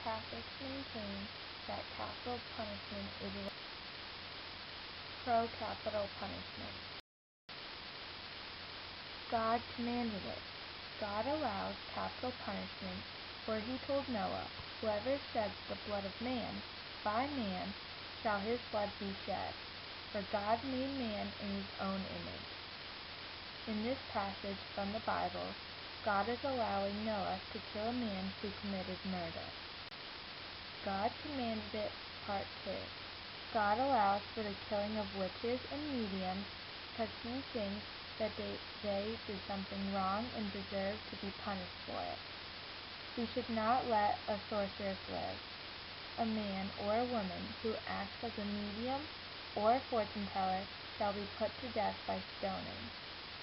Catholics maintain that capital punishment is pro-capital punishment. God commanded it. God allows capital punishment, for he told Noah, "Whoever sheds the blood of man, by man shall his blood be shed, for God made man in his own image." In this passage from the Bible, God is allowing Noah to kill a man who committed murder. God commanded it, Part 2. God allows for the killing of witches and mediums because he thinks that they did something wrong and deserve to be punished for it. We should not let a sorceress live. A man or a woman who acts as a medium or a fortune teller shall be put to death by stoning.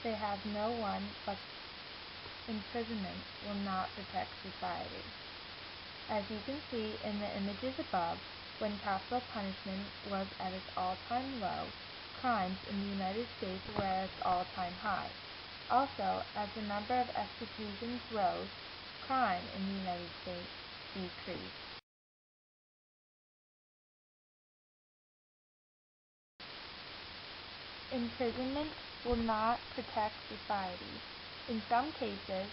They have no one but imprisonment will not protect society. As you can see in the images above, when capital punishment was at its all-time low, crimes in the United States were at its all-time high. Also, as the number of executions rose, crime in the United States decreased. Imprisonment will not protect society. In some cases,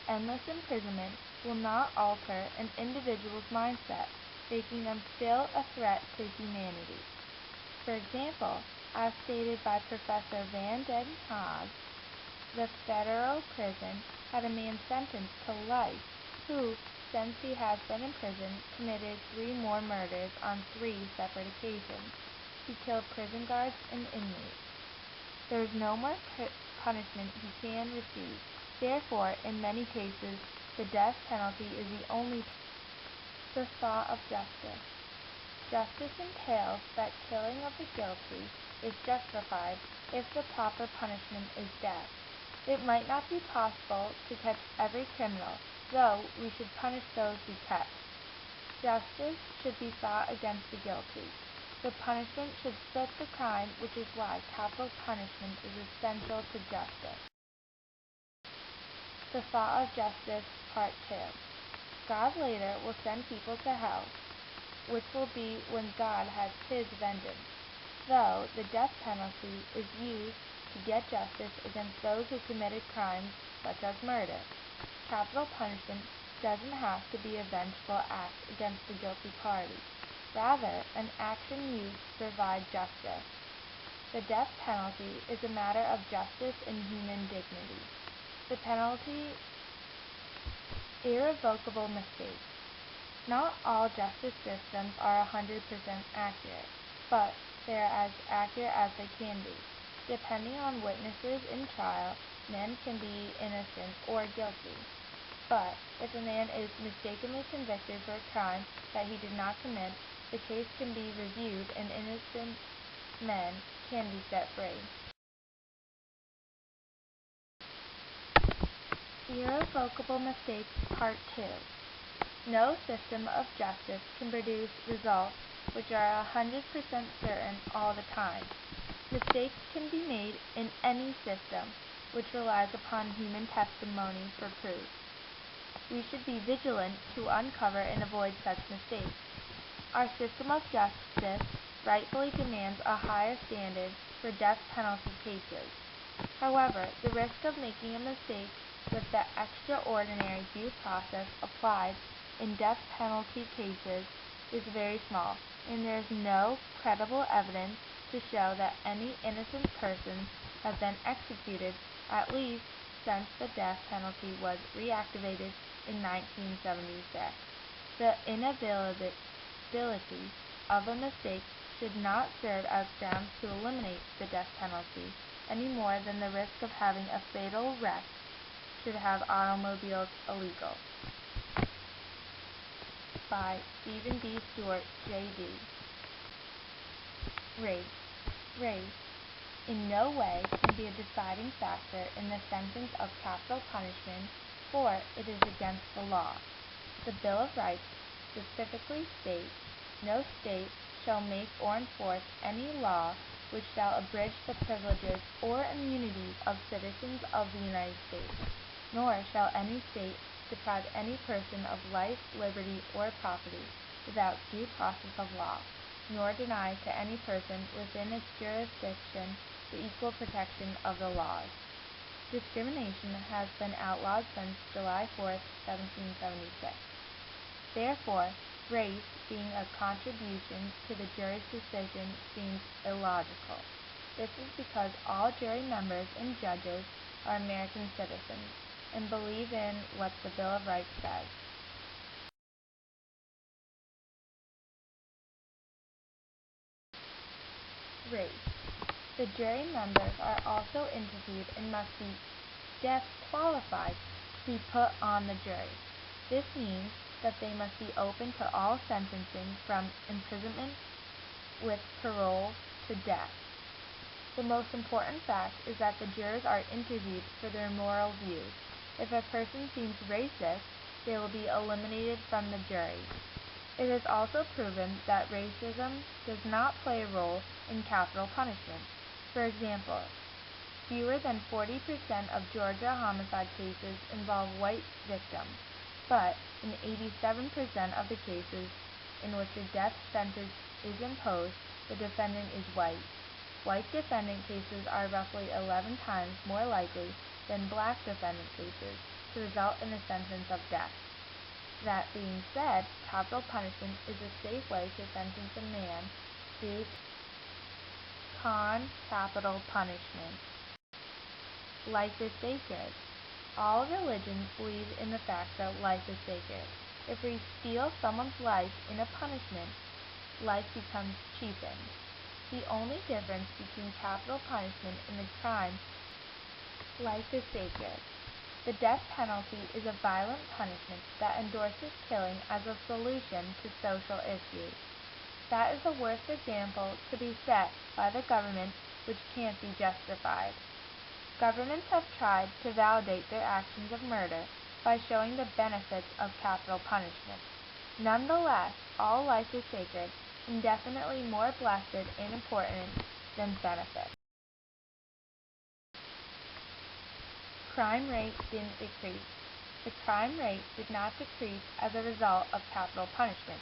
endless imprisonment will not alter an individual's mindset, making them still a threat to humanity. For example, as stated by Professor Van den Haag, the federal prison had a man sentenced to life who, since he has been in prison, committed 3 more murders on 3 separate occasions. He killed prison guards and inmates. There is no more punishment he can receive. Therefore, in many cases, the death penalty is the only the thought of justice. Justice entails that killing of the guilty is justified if the proper punishment is death. It might not be possible to catch every criminal, though we should punish those we catch. Justice should be sought against the guilty. The punishment should fit the crime, which is why capital punishment is essential to justice. The thought of justice, Part 2. God later will send people to hell, which will be when God has his vengeance, though the death penalty is used to get justice against those who committed crimes such as murder. Capital punishment doesn't have to be a vengeful act against the guilty party, rather an action used to provide justice. The death penalty is a matter of justice and human dignity. The penalty, irrevocable mistakes. Not all justice systems are 100% accurate, but they are as accurate as they can be. Depending on witnesses in trial, men can be innocent or guilty. But if a man is mistakenly convicted for a crime that he did not commit, the case can be reviewed and innocent men can be set free. Irrevocable mistakes, Part 2. No system of justice can produce results which are 100% certain all the time. Mistakes can be made in any system which relies upon human testimony for proof. We should be vigilant to uncover and avoid such mistakes. Our system of justice rightfully demands a higher standard for death penalty cases. However, the risk of making a mistake with the extraordinary due process applied in death penalty cases is very small, and there is no credible evidence to show that any innocent persons have been executed, at least since the death penalty was reactivated in 1976. The inevitability of a mistake should not serve as grounds to eliminate the death penalty, any more than the risk of having a fatal wreck should have automobiles illegal. By Stephen B. Stewart, J.D. Race. Race in no way can be a deciding factor in the sentence of capital punishment, for it is against the law. The Bill of Rights specifically states, "No state shall make or enforce any law which shall abridge the privileges or immunities of citizens of the United States, nor shall any state deprive any person of life, liberty, or property without due process of law, nor deny to any person within its jurisdiction the equal protection of the laws. Discrimination has been outlawed since July 4, 1776. Therefore, race, being a contribution to the jury's decision, seems illogical. This is because all jury members and judges are American citizens and believe in what the Bill of Rights says. Race. The jury members are also interviewed and must be disqualified to be put on the jury. This means that they must be open to all sentencing from imprisonment with parole to death. The most important fact is that the jurors are interviewed for their moral views. If a person seems racist, they will be eliminated from the jury. It is also proven that racism does not play a role in capital punishment. For example, fewer than 40% of Georgia homicide cases involve white victims, but in 87% of the cases in which a death sentence is imposed, the defendant is white. White defendant cases are roughly 11 times more likely than black defendant cases to result in a sentence of death. That being said, capital punishment is a safe way to sentence a man to capital punishment. Life is sacred. All religions believe in the fact that life is sacred. If we steal someone's life in a punishment, life becomes cheapened. The only difference between capital punishment and the crime, life is sacred. The death penalty is a violent punishment that endorses killing as a solution to social issues. That is the worst example to be set by the government, which can't be justified. Governments have tried to validate their actions of murder by showing the benefits of capital punishment. Nonetheless, all life is sacred, indefinitely more blessed and important than benefit. Crime rate didn't decrease. The crime rate did not decrease as a result of capital punishment.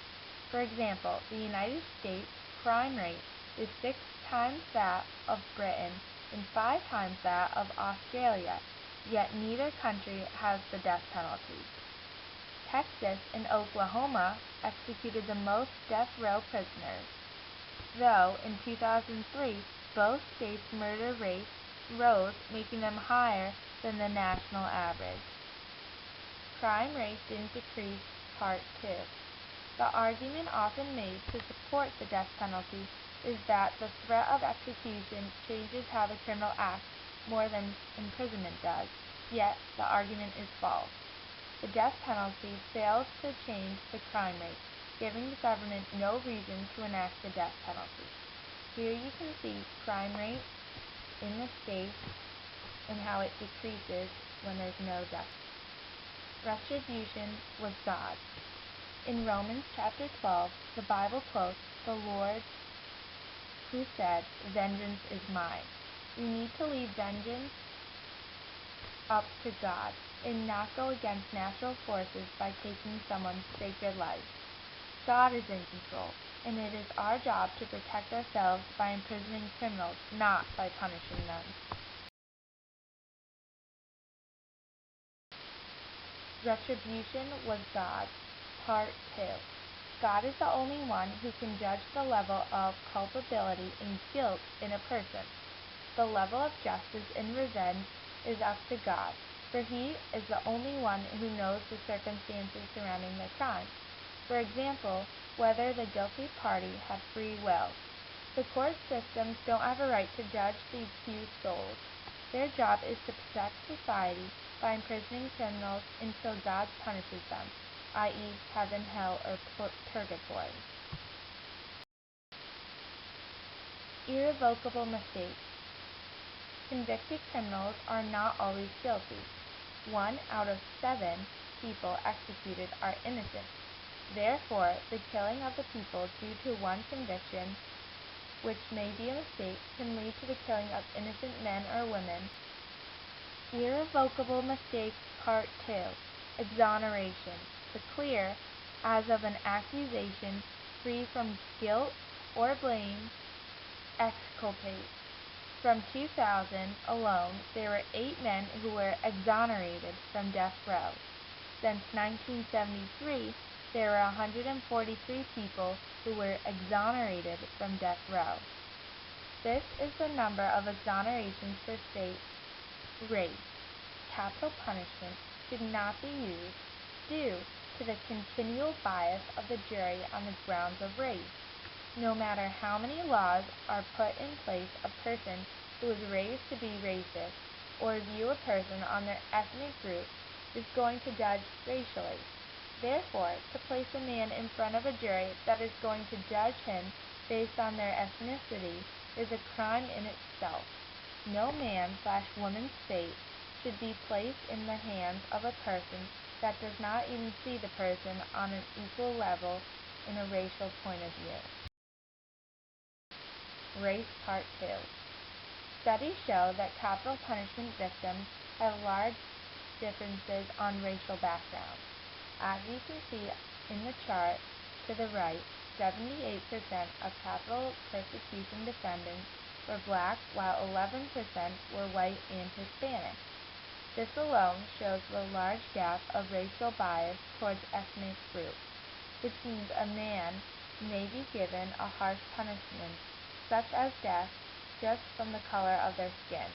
For example, the United States crime rate is 6 times that of Britain and 5 times that of Australia, yet neither country has the death penalty. Texas and Oklahoma executed the most death row prisoners, though in 2003 both states' murder rates rose, making them higher than the national average. Crime rate didn't decrease, Part 2. The argument often made to support the death penalty is that the threat of execution changes how the criminal acts more than imprisonment does, yet the argument is false. The death penalty fails to change the crime rate, giving the government no reason to enact the death penalty. Here you can see crime rate in the state and how it decreases when there's no death. Retribution was God. In Romans chapter 12, the Bible quotes the Lord who said, "Vengeance is mine." We need to leave vengeance up to God and not go against natural forces by taking someone's sacred life. God is in control, and it is our job to protect ourselves by imprisoning criminals, not by punishing them. Retribution was God. Part 2. God is the only one who can judge the level of culpability and guilt in a person. The level of justice and revenge is up to God, for He is the only one who knows the circumstances surrounding the crime. For example, whether the guilty party had free will. The court systems don't have a right to judge the accused souls. Their job is to protect society by imprisoning criminals until God punishes them, i.e. heaven, hell, or purgatory. Irrevocable mistakes. Convicted criminals are not always guilty. 1 out of 7 people executed are innocent. Therefore, the killing of the people due to one conviction, which may be a mistake, can lead to the killing of innocent men or women. Irrevocable mistakes, Part 2. exoneration, to clear, as of an accusation, free from guilt or blame, exculpate. From 2000 alone, there were 8 men who were exonerated from death row. Since 1973, there were 143 people who were exonerated from death row. This is the number of exonerations for state race. Capital punishment should not be used due to the continual bias of the jury on the grounds of race. No matter how many laws are put in place, a person who is raised to be racist or view a person on their ethnic group is going to judge racially. Therefore, to place a man in front of a jury that is going to judge him based on their ethnicity is a crime in itself. No man/woman's fate should be placed in the hands of a person that does not even see the person on an equal level in a racial point of view. Race Part 2. Studies show that capital punishment victims have large differences on racial background. As you can see in the chart to the right, 78% of capital persecution defendants were black, while 11% were white and Hispanic. This alone shows the large gap of racial bias towards ethnic groups, which means a man may be given a harsh punishment, such as death, just from the color of their skin.